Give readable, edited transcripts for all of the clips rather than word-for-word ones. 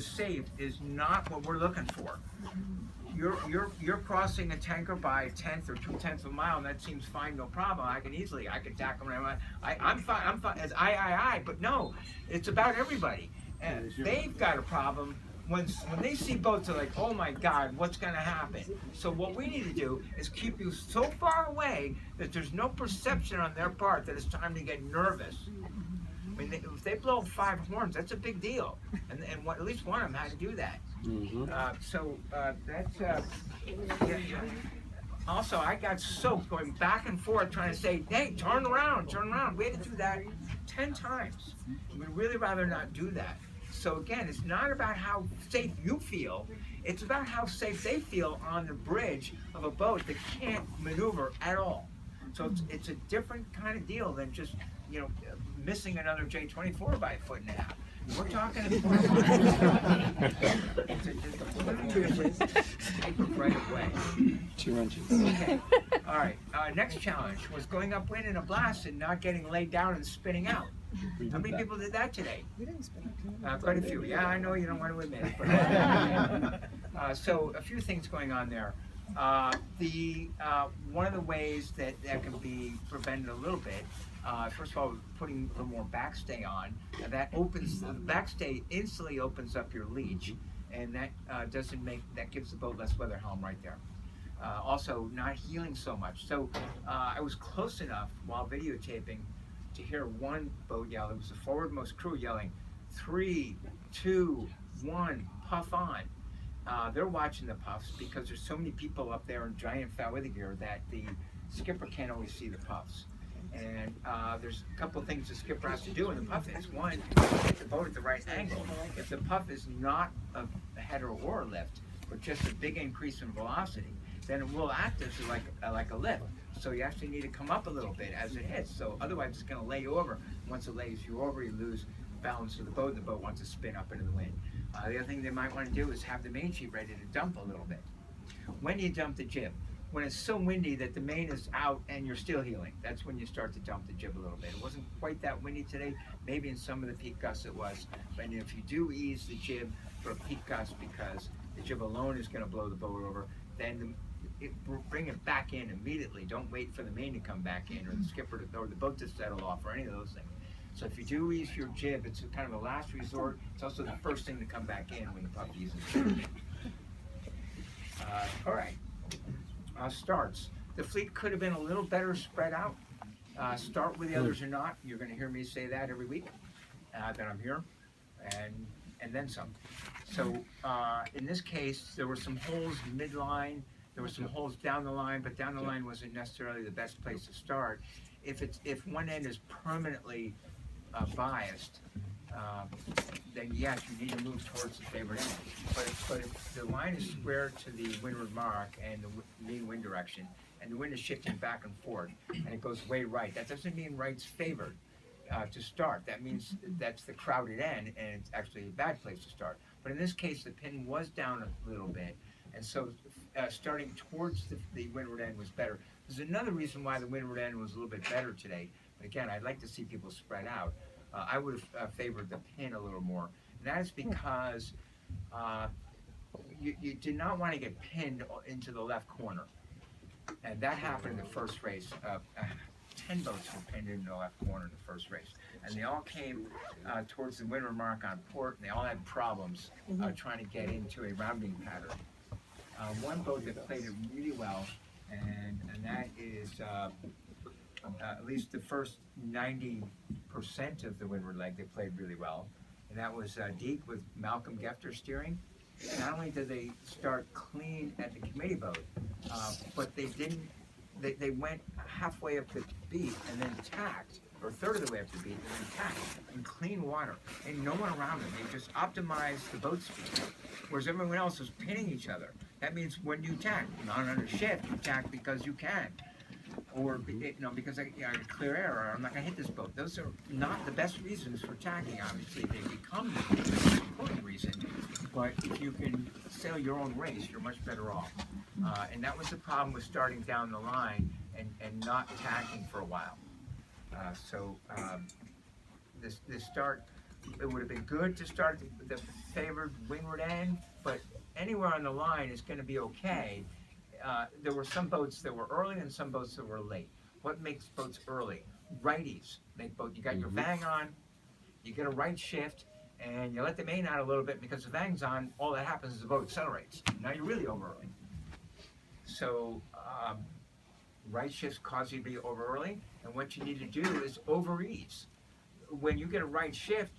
is safe is not what we're looking for. You're crossing a tanker by a tenth or 2/10 of a mile, and that seems fine, no problem. I can tackle them. I'm fine. As I. But no, it's about everybody. And they've got a problem when they see boats. They're like, oh my God, what's going to happen? So what we need to do is keep you so far away that there's no perception on their part that it's time to get nervous. I mean, if they blow 5 horns, that's a big deal, and at least one of them had to do that. That's yeah. Also, I got soaked going back and forth trying to say, hey, turn around. We had to do that 10 times. We'd really rather not do that. So again, it's not about how safe you feel, it's about how safe they feel on the bridge of a boat that can't maneuver at all. So it's a different kind of deal than just, missing another J24 by 1.5 feet. We're talking right away. 2 inches. Okay. All right. Next challenge was going upwind in a blast and not getting laid down and spinning out. How many people did that today? We didn't spin up. Quite a few. Yeah, I know you don't want to admit it. But, so a few things going on there. One of the ways that can be prevented a little bit, first of all, putting a little more backstay on. That opens the backstay instantly opens up your leach, and that that gives the boat less weather helm right there. Also, not heeling so much. So I was close enough while videotaping to hear one boat yell. It was the forwardmost crew yelling, 3, 2, 1, puff on. They're watching the puffs because there's so many people up there in giant fat weather gear that the skipper can't always see the puffs. And there's a couple of things the skipper has to do in the puff is, one, hit the boat at the right angle. If the puff is not a header or lift, but just a big increase in velocity, then it will act as like a lift. So you actually need to come up a little bit as it hits. So otherwise it's going to lay you over. Once it lays you over, you lose balance of the boat. The boat wants to spin up into the wind. The other thing they might want to do is have the main sheet ready to dump a little bit. When do you dump the jib? When it's so windy that the main is out and you're still heeling. That's when you start to dump the jib a little bit. It wasn't quite that windy today. Maybe in some of the peak gusts it was. But if you do ease the jib for a peak gust because the jib alone is going to blow the boat over, then bring it back in immediately. Don't wait for the main to come back in or the skipper or the boat to settle off or any of those things. So if you do ease your jib, it's kind of a last resort. It's also the first thing to come back in when the puff eases. All right. Starts. The fleet could have been a little better spread out. Start with the others or not. You're going to hear me say that every week that I'm here, and then some. So in this case, there were some holes midline. There were some holes down the line, but down the line wasn't necessarily the best place to start. If one end is permanently biased, then yes, you need to move towards the favored end. But if the line is square to the windward mark and the main wind direction, and the wind is shifting back and forth, and it goes way right, that doesn't mean right's favored to start. That means that's the crowded end, and it's actually a bad place to start. But in this case, the pin was down a little bit, and so starting towards the windward end was better. There's another reason why the windward end was a little bit better today. But again, I'd like to see people spread out. I would have favored the pin a little more. And that is because you did not want to get pinned into the left corner. And that happened in the first race. 10 boats were pinned into the left corner in the first race. And they all came towards the windward mark on port, and they all had problems trying to get into a rounding pattern. One boat that played it really well, and that is at least the first 90% of the windward leg they played really well, and that was Deke with Malcolm Gefter steering. Not only did they start clean at the committee boat, but they went halfway up the beat and then tacked, or a third of the way up the beat, and then tacked in clean water, and no one around them. They just optimized the boat speed, whereas everyone else was pinning each other. That means when you tack, not under shift, you tack because you can, or because I got clear air, or I'm not going to hit this boat. Those are not the best reasons for tacking. Obviously, they become the most important reason. But if you can sail your own race, you're much better off. And that was the problem with starting down the line and not tacking for a while. So the start it would have been good to start the favored windward end, but anywhere on the line is going to be okay. There were some boats that were early and some boats that were late. What makes boats early? Righties make boat. You got your vang on, you get a right shift, and you let the main out a little bit because the vang's on. All that happens is the boat accelerates. Now you're really over early. So right shifts cause you to be over early, and what you need to do is over ease. When you get a right shift,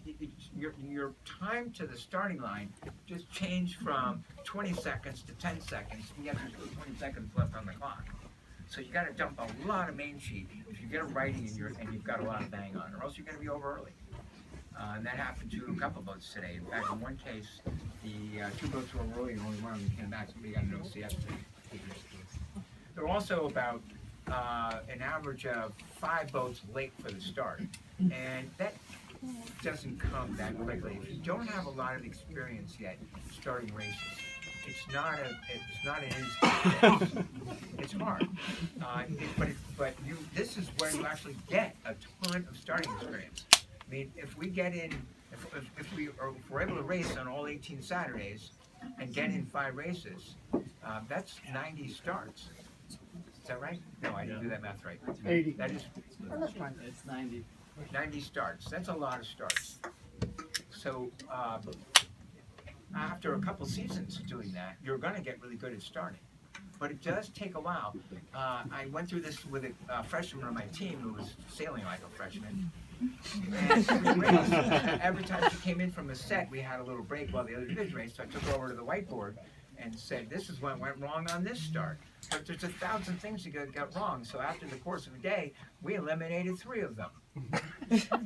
your time to the starting line just changed from 20 seconds to 10 seconds, and yet there's still 20 seconds left on the clock. So you got to dump a lot of main sheet if you get a righty and you've got a lot of bang on, or else you're going to be over early. And that happened to a couple boats today. In fact, in one case, the two boats were over early and only one of them came back, so we got an OCS. There were also about an average of 5 boats late for the start, and that doesn't come that quickly. If you don't have a lot of experience yet starting races, it's not an instant race. It's hard, this is where you actually get a ton of starting experience. I mean, if we're able to race on all 18 Saturdays and get in 5 races, that's 90 starts. Is that right? No, I didn't do that math right. 80. That is, It's 90. 90 starts. That's a lot of starts. So after a couple seasons of doing that, you're going to get really good at starting. But it does take a while. I went through this with a freshman on my team who was sailing like a freshman. And every time she came in from a set, we had a little break while the other division raced. So I took her over to the whiteboard and said, this is what went wrong on this start. But there's 1,000 things that got wrong. So after the course of a day, we eliminated 3 of them,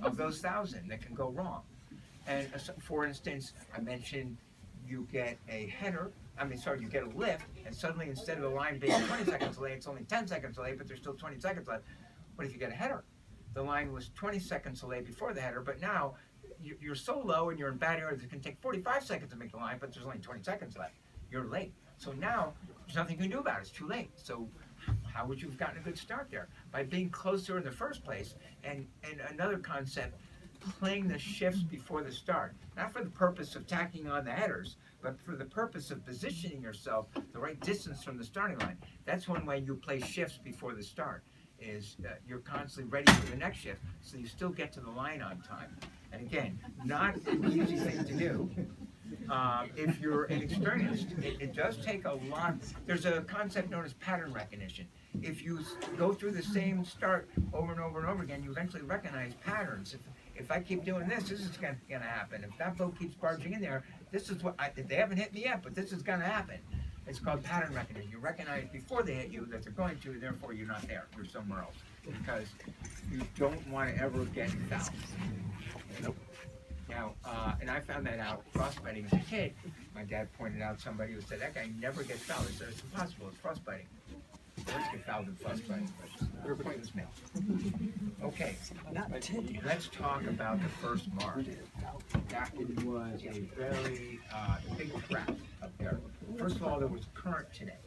of those 1,000 that can go wrong. And for instance, I mentioned you get a header, you get a lift, and suddenly instead of the line being 20 seconds delayed, it's only 10 seconds delayed, but there's still 20 seconds left. What if you get a header? The line was 20 seconds delayed before the header, but now you're so low and you're in bad areas, it can take 45 seconds to make the line, but there's only 20 seconds left. You're late. So now there's nothing you can do about it. It's too late. So how would you have gotten a good start there? By being closer in the first place. And another concept, playing the shifts before the start. Not for the purpose of tacking on the headers, but for the purpose of positioning yourself the right distance from the starting line. That's one way you play shifts before the start, is you're constantly ready for the next shift, so you still get to the line on time. And again, not an easy thing to do. If you're inexperienced, it does take a lot. There's a concept known as pattern recognition. If you go through the same start over and over and over again, you eventually recognize patterns. If I keep doing this is going to happen. If that boat keeps barging in there, this is what they haven't hit me yet, but this is going to happen. It's called pattern recognition. You recognize before they hit you that they're going to, therefore you're not there. You're somewhere else, because you don't want to ever get fouled. Nope. Now, and I found that out frostbiting as a kid. My dad pointed out somebody who said, that guy never gets fouled. I said, it's impossible, it's frostbiting. Let's get fouled in frostbiting, but they're pointless now. Okay, let's talk about the first mark. That was a very big crack up there. First of all, there was current today.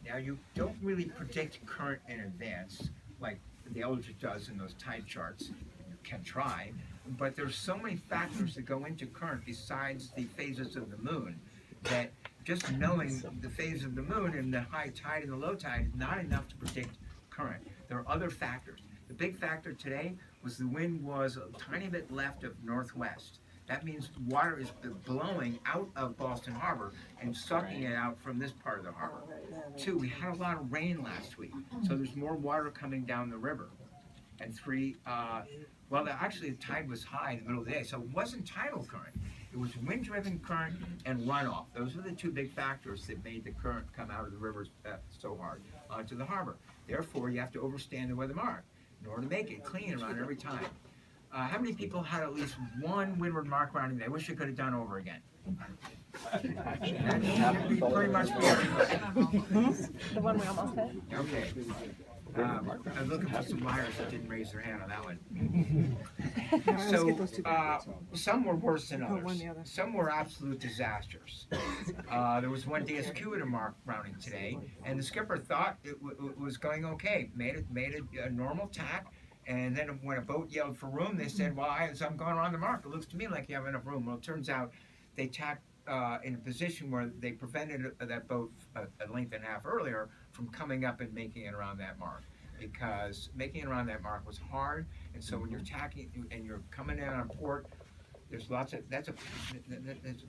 Now, you don't really predict current in advance, like the Legler does in those tide charts. You can try, but there's so many factors that go into current besides the phases of the moon that just knowing the phase of the moon and the high tide and the low tide is not enough to predict current. There are other factors. The big factor today was the wind was a tiny bit left of northwest. That means water is blowing out of Boston Harbor and sucking it out from this part of the harbor. 2, we had a lot of rain last week, so there's more water coming down the river. And 3, actually the tide was high in the middle of the day, so it wasn't tidal current. It was wind-driven current and runoff. Those were the 2 big factors that made the current come out of the rivers so hard onto the harbor. Therefore, you have to overstand the weather mark in order to make it clean around every time. How many people had at least one windward mark rounding they wish they could have done over again? That should be pretty much for everybody. The one we almost hit? Okay. I'm looking for some liars that didn't raise their hand on that one. So, some were worse than others. Some were absolute disasters. There was one DSQ at a mark rounding today, and the skipper thought it was going okay. Made a normal tack, And then when a boat yelled for room, they said, well, as I'm going around the mark, it looks to me like you have enough room. Well, it turns out they tacked in a position where they prevented that boat a length and a half earlier from coming up and making it around that mark. Because making it around that mark was hard, and so when you're tacking and you're coming in on port, there's that's a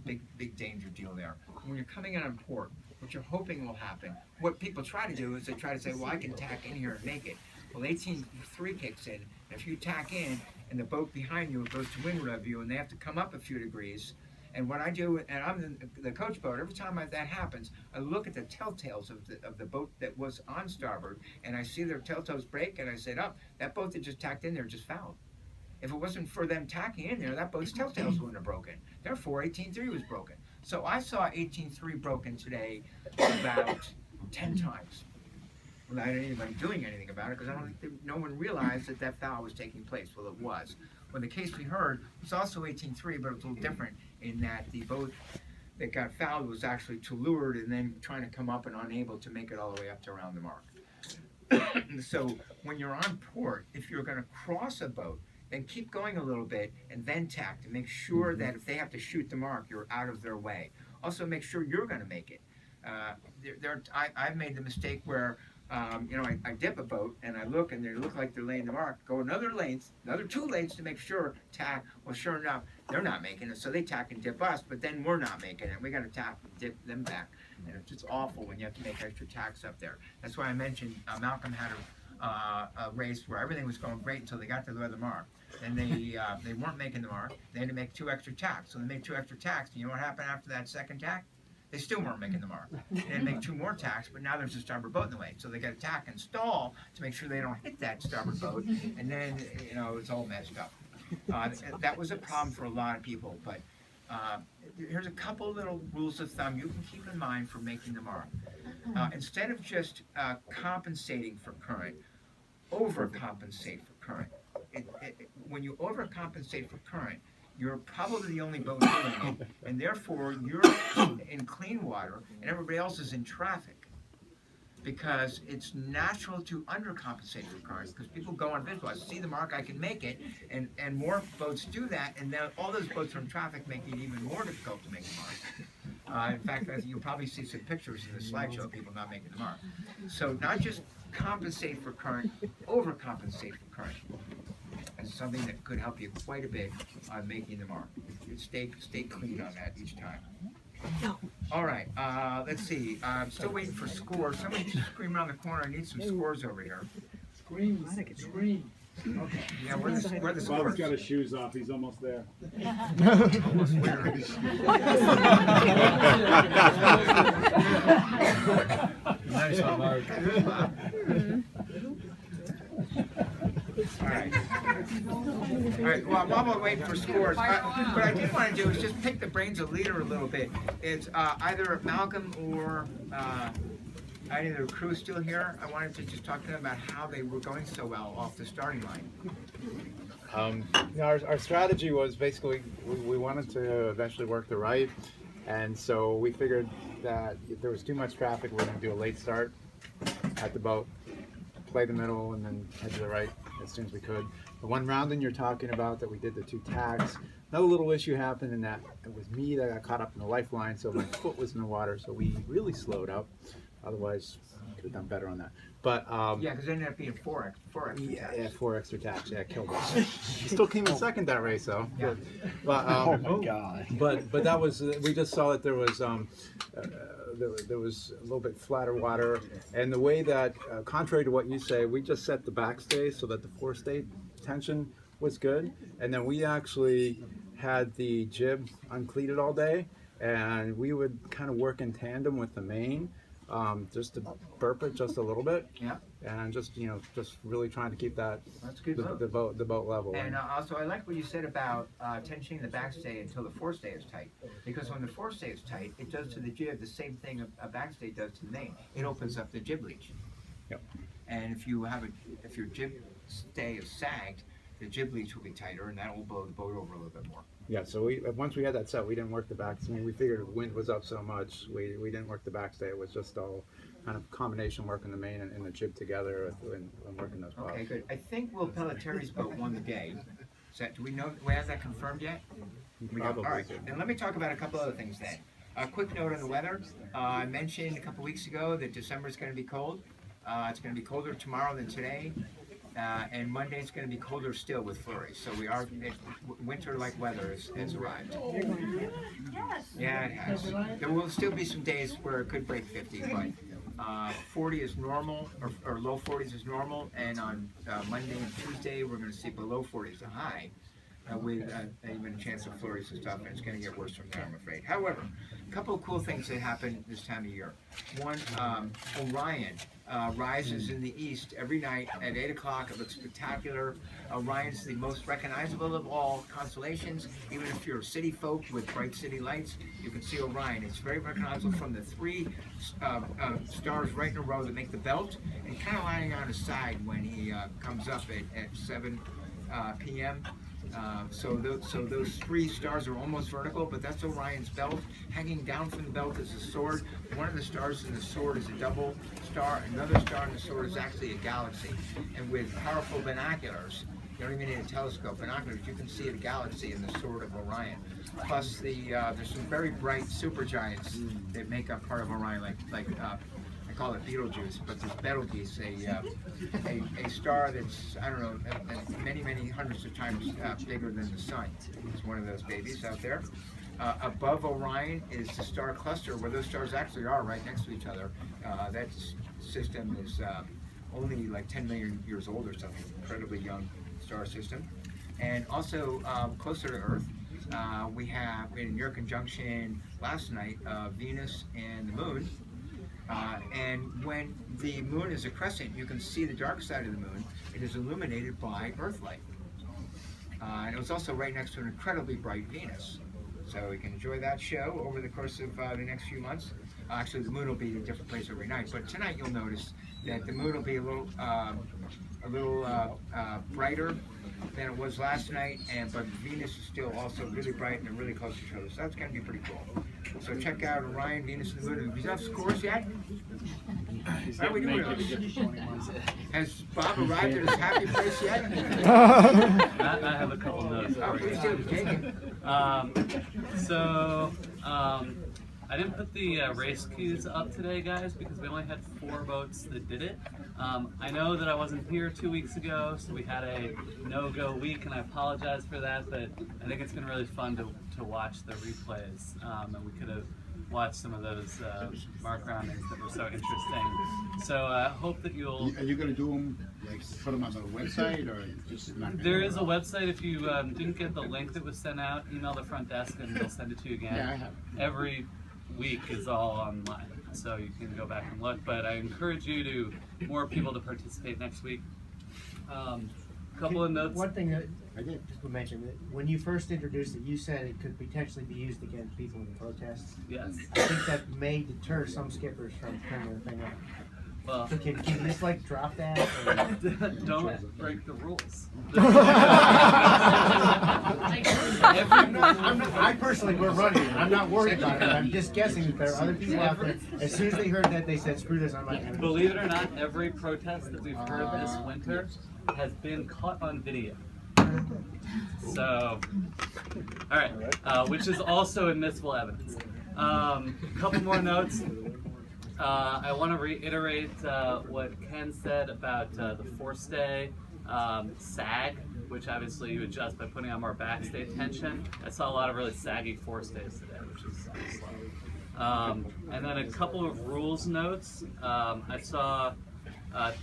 big danger deal there. When you're coming in on port, what you're hoping will happen, what people try to do is they try to say, well, I can tack in here and make it. Well, 18.3 kicks in, and if you tack in and the boat behind you goes to wind review and they have to come up a few degrees, and what I do, and I'm the coach boat, every time that happens, I look at the telltales of the boat that was on starboard, and I see their telltales break, and I said, oh, that boat that just tacked in there just fouled. If it wasn't for them tacking in there, that boat's telltales wouldn't have broken. Therefore, 18.3 was broken. So I saw 18.3 broken today about 10 times without anybody doing anything about it, because I don't think no one realized that foul was taking place. Well, it was. Well, the case we heard was also 18.3, but it was a little different in that the boat that got fouled was actually too lured and then trying to come up and unable to make it all the way up to around the mark. So when you're on port, if you're going to cross a boat, then keep going a little bit and then tack to make sure that if they have to shoot the mark, you're out of their way. Also, make sure you're going to make it. I've made the mistake where I dip a boat and I look and they look like they're laying the mark. Go another 2 lanes to make sure tack. Well, sure enough, they're not making it, so they tack and dip us, but then we're not making it. We got to tack and dip them back, and it's just awful when you have to make extra tacks up there. That's why I mentioned Malcolm had a race where everything was going great until they got to the other mark. Then they weren't making the mark. They had to make 2 extra tacks. So they made 2 extra tacks. Do you know what happened after that second tack? They still weren't making the mark. They had to make 2 more tacks, but now there's a starboard boat in the way. So they got to tack and stall to make sure they don't hit that starboard boat, and then it's all messed up. That was a problem for a lot of people, but here's a couple little rules of thumb you can keep in mind for making the mark. Instead of just compensating for current, overcompensate for current. When you overcompensate for current, you're probably the only boat doing it, and therefore you're in clean water and everybody else is in traffic. Because it's natural to undercompensate for current, because people go on visual, I see the mark, I can make it, and more boats do that, and then all those boats are in traffic, making it even more difficult to make the mark. In fact, you'll probably see some pictures in the slideshow of people not making the mark. So not just compensate for current, overcompensate for current. That's something that could help you quite a bit on making the mark. Stay clean on that each time. All right, let's see. I'm still waiting for scores. Somebody just scream around the corner. I need some scores over here. Scream. Okay. Yeah, where are the Bob's scores? got his shoes off. He's almost there. Almost where? Nice one, Mark. All right. Well, while we're waiting for scores, what I did want to do is just pick the brains of Leader a little bit. It's either Malcolm or any of the crew still here. I wanted to just talk to them about how they were going so well off the starting line. Our strategy was basically we wanted to eventually work the right, and so we figured that if there was too much traffic, we were going to do a late start at the boat, play the middle, and then head to the right as soon as we could. The one rounding you're talking about that we did the 2 tacks, another little issue happened in that it was me that got caught up in the lifeline, so my foot was in the water, so we really slowed up. Otherwise, could have done better on that. But Yeah, because it ended up being 4 extra tacks. yeah, 4 extra tacks. Yeah, killed us. He still came in second that race, though. Yeah. But Oh my God. but that was we just saw that there was there was a little bit flatter water, and the way that contrary to what you say, we just set the backstay so that the forestay tension was good, and then we actually had the jib uncleated all day, and we would kind of work in tandem with the main. Just to burp it just a little bit, Yeah. and just really trying to keep that That's good. the boat level. And also, I like what you said about tensioning the backstay until the forestay is tight. Because when the forestay is tight, it does to the jib the same thing a backstay does to the main. It opens up the jib leach. Yep. And if your jib stay is sagged, the jib leach will be tighter, and that will blow the boat over a little bit more. Yeah, so once we had that set, we didn't work the back. I mean, we figured wind was up so much, we didn't work the backstay. It was just all kind of combination working the main and the jib together and working those pots. Okay, good. I think Will Pelletari's boat won the day. Do we have that confirmed yet? We don't. All Probably right. so. Then let me talk about a couple other things then. A quick note on the weather. I mentioned a couple weeks ago that December is going to be cold. It's going to be colder tomorrow than today. And Monday it's going to be colder still with flurries. So winter-like weather has arrived. Yeah, it has. There will still be some days where it could break 50, but 40 is normal, or low 40s is normal. And on Monday and Tuesday we're going to see below 40s a high. With even a chance of flurries and stuff, and it's going to get worse from there, I'm afraid. However, a couple of cool things that happen this time of year. One, Orion rises in the east every night at 8 o'clock. It looks spectacular. Orion's the most recognizable of all constellations. Even if you're a city folk with bright city lights, you can see Orion. It's very recognizable from the three stars right in a row that make the belt, and kind of lying on his side when he comes up at 7 p.m. So those three stars are almost vertical, but that's Orion's belt. Hanging down from the belt is a sword. One of the stars in the sword is a double star. Another star in the sword is actually a galaxy. And with powerful binoculars, you don't even need a telescope, binoculars, you can see the galaxy in the sword of Orion. Plus, there's some very bright supergiants that make up part of Orion, like I call it Beetlejuice, but there's Betelgeuse, a star that's, I don't know, many hundreds of times bigger than the sun. It's one of those babies out there. Above Orion is the star cluster, where those stars actually are right next to each other. That system is only like 10 million years old or something, incredibly young star system. And also closer to Earth, we had in near conjunction last night Venus and the Moon. And when the moon is a crescent, you can see the dark side of the moon. It is illuminated by Earthlight. And it was also right next to an incredibly bright Venus. So we can enjoy that show over the course of the next few months. Actually, the moon will be in a different place every night. But tonight you'll notice that the moon will be a little brighter than it was last night, but Venus is still also really bright and they're really close to each other. So that's going to be pretty cool. So check out Orion, Venus, and the Moon. Do you have scores yet? How are we doing? Has Bob arrived at his happy place yet? I have a couple notes. Oh, please do. Take it. I didn't put the race cues up today, guys, because we only had 4 boats that did it. I know that I wasn't here 2 weeks ago, so we had a no-go week, and I apologize for that, but I think it's been really fun to watch the replays, and we could have watched some of those mark roundings that were so interesting. So I hope that you'll... Are you going to do them, like, put them on the website, or just not? There is a website. If you didn't get the link that was sent out, email the front desk and they'll send it to you again. Yeah, I have. Every week is all online, so you can go back and look, but I encourage more people to participate next week. Couple of notes. One thing that I did. just to mention, that when you first introduced it, you said it could potentially be used against people in protests. Yes. I think that may deter some skippers from turning the thing on. Well, So can you just like drop that? Or... don't break the rules. I personally were running. I'm not worried about it. I'm just guessing that there are other people out there. As soon as they heard that, they said, "Screw this! I'm not doing it." Believe it or not, every protest that we've heard this winter has been caught on video. So, all right, which is also admissible evidence. Couple more notes. I want to reiterate what Ken said about the forestay sag, which obviously you adjust by putting on more backstay tension. I saw a lot of really saggy forestays today, which is slow. And then a couple of rules notes. I saw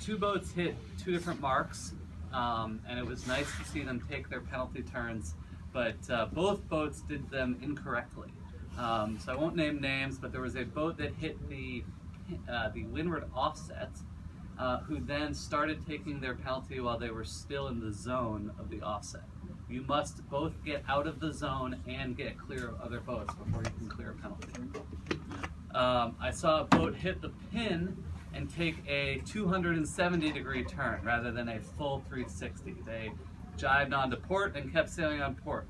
2 boats hit 2 different marks, and it was nice to see them take their penalty turns, but both boats did them incorrectly. So I won't name names, but there was a boat that hit the windward offset, who then started taking their penalty while they were still in the zone of the offset. You must both get out of the zone and get clear of other boats before you can clear a penalty. I saw a boat hit the pin and take a 270-degree turn rather than a full 360. They jived onto port and kept sailing on port.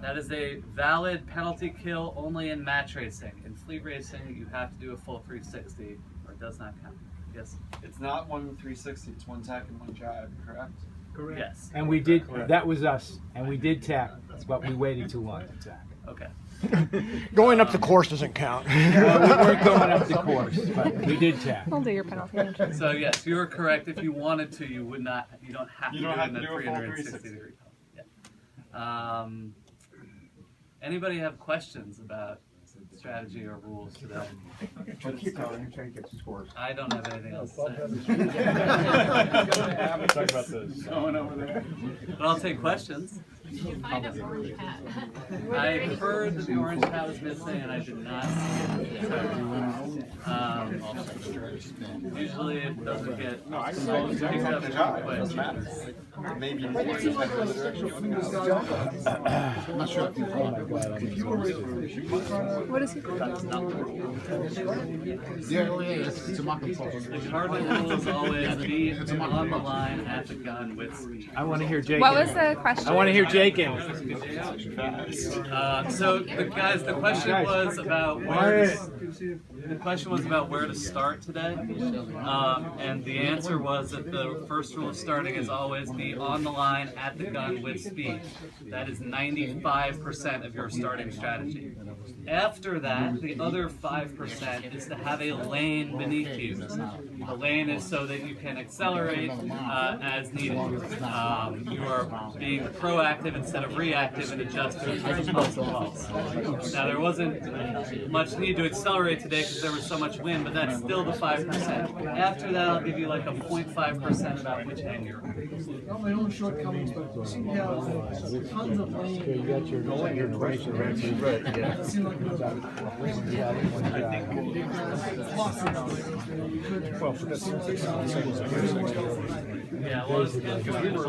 That is a valid penalty kill only in match racing. In fleet racing, you have to do a full 360 or it does not count. Yes? It's not 1 360, it's 1 tack and 1 jive, correct? Yes. And we did, that was us, and we did tack, but we waited too long to tack. Okay. Going up the course doesn't count. We weren't going up the course, but we did tack. I'll do your penalty. So yes, you are correct. If you wanted to, you would not. You don't have You to don't do have it in to the do a full 360 degree penalty. Yeah. Anybody have questions about strategy or rules today? Keep going, I'm trying to get the scores. I don't have anything else to say. Talk about this. Going over there. But I'll take questions. Find an orange hat. I heard that the orange hat was missing, and I did not see it. Usually it doesn't get picked up quick. Maybe more in the direction you want to go. I'm not sure if you What is he called? yeah, it's a mock-up. The cardinal rule is always be on the line at the gun with speed. I want to hear Jake. What was the question? I want to hear Jake in. So the question was about where to start today, and the answer was that the first rule of starting is always be on the line at the gun with speed. That is 95% of your starting strategy. After that, the other 5% is to have a lane beneath you. The lane is so that you can accelerate as needed. You are being proactive instead of reactive and adjusting to the pulse. Now, there wasn't much need to accelerate today because there was so much wind, but that's still the 5%. After that, I'll give you like a 0.5% about which end you're on. Not my own shortcomings, but you seem to have tons of lane. You got your information right. It seemed like it was Yeah, well, it's good because we were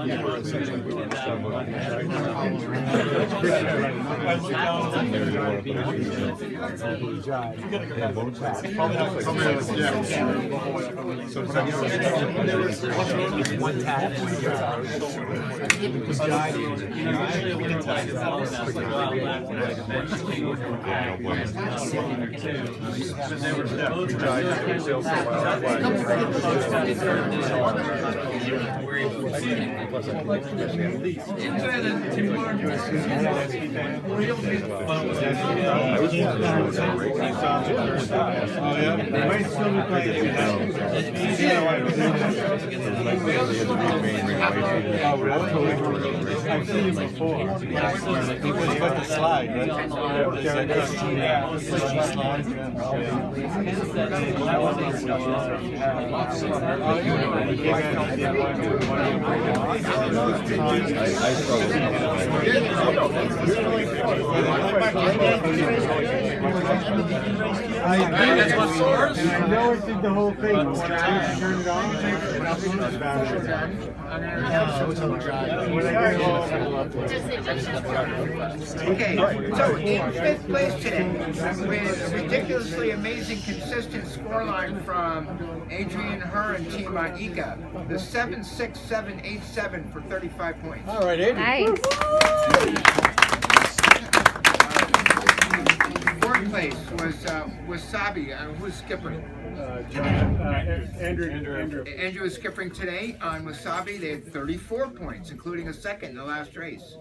One tap. I've seen him before. He was with the slide, right? That's what scores? I know it did the whole thing, but when I turned it on, Okay, so in fifth place today, with a ridiculously amazing consistent scoreline from Adrian Herr and Team Ika, the 76787 for 35 points. All right, Adrian. Nice. Fourth place was Wasabi, who's skipping? Andrew. Andrew is skipping today on Wasabi. They had 34 points, including a second in the last race.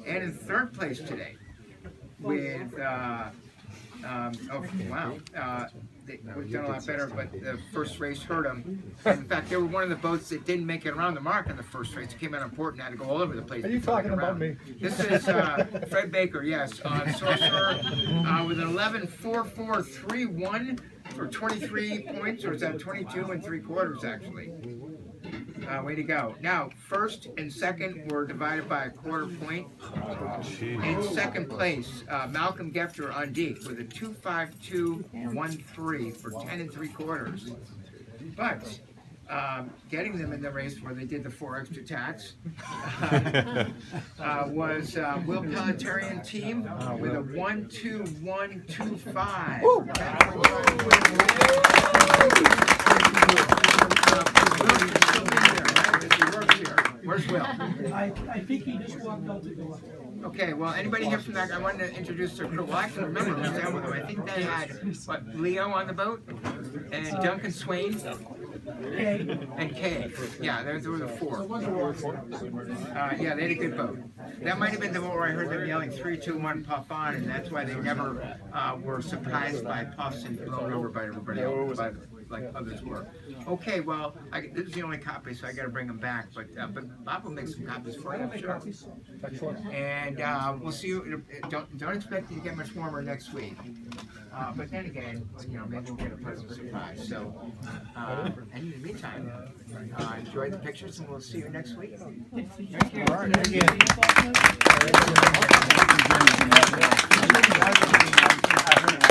And in third place today, with we've done a lot better, but the first race hurt them. And in fact, they were one of the boats that didn't make it around the mark in the first race. It came out important, had to go all over the place. Are you talking about me? This is Fred Baker, yes, Sorcerer, with an 11.4431 for 23 points, or is that 22 3/4 actually? Way to go. Now, first and second were divided by a 1/4 point. In second place, Malcolm Gefter on Deke with a 2.5213 for 10 3/4. But getting them in the race where they did the 4 extra tacks was Will Pelletarian team with a 1.2125. Where's Will? I think he just walked out the door. Okay, well, anybody here from that, I wanted to introduce their crew. Well, I can remember who's down with them. I think they had, what, Leo on the boat? And Duncan Swain? And Kay. Yeah, those were the four. Yeah, they had a good boat. That might have been the one where I heard them yelling 3, 2, 1, puff on, and that's why they never were surprised by puffs and blown over by everybody else, like others were. Okay, well, this is the only copy, so I got to bring them back. But Bob will make some copies for you, I'm sure. And we'll see you. Don't expect it to get much warmer next week. But then again, you know, maybe we'll get a pleasant surprise. So, and in the meantime, enjoy the pictures, and we'll see you next week. Thank you. All right, thank you.